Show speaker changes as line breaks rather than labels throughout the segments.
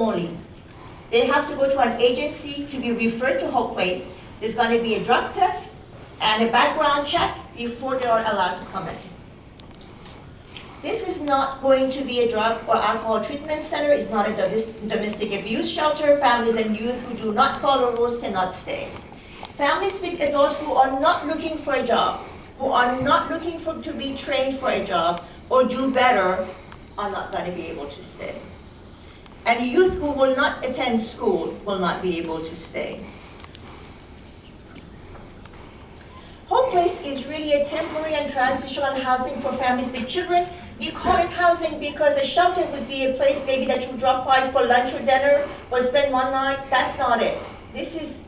only. They have to go to an agency to be referred to Hope Place. There's going to be a drug test and a background check before they are allowed to come in. This is not going to be a drug or alcohol treatment center. It's not a domestic abuse shelter. Families and youth who do not follow rules cannot stay. Families with adults who are not looking for a job, who are not looking to be trained for a job or do better, are not going to be able to stay. And youth who will not attend school will not be able to stay. Hope Place is really a temporary and transitional housing for families with children. We call it housing because a shelter would be a place maybe that you drop by for lunch or dinner or spend one night. That's not it. This is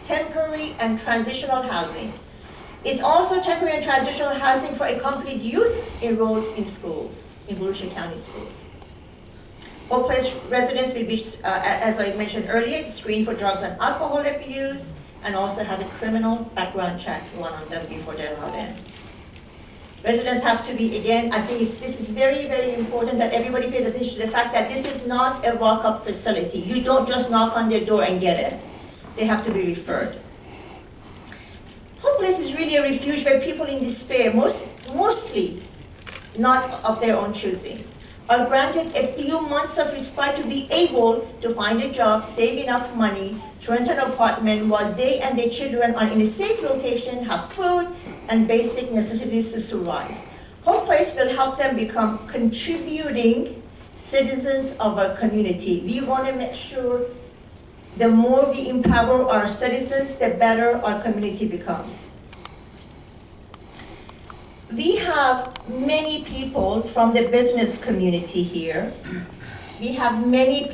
temporary and transitional housing. It's also temporary and transitional housing for accompanied youth enrolled in schools, in Volusia County schools. Hope Place residents will be, as I mentioned earlier, screened for drugs and alcohol abuse, and also have a criminal background check run on them before they're allowed in. Residents have to be, again, I think this is very, very important that everybody pays attention to the fact that this is not a walk-up facility. You don't just knock on their door and get in. They have to be referred. Hope Place is really a refuge where people in despair, mostly not of their own choosing, are granted a few months of respite to be able to find a job, save enough money to rent an apartment while they and their children are in a safe location, have food and basic necessities to survive. Hope Place will help them become contributing citizens of our community. We want to make sure the more we empower our citizens, the better our community becomes. We have many people from the business community here. We have many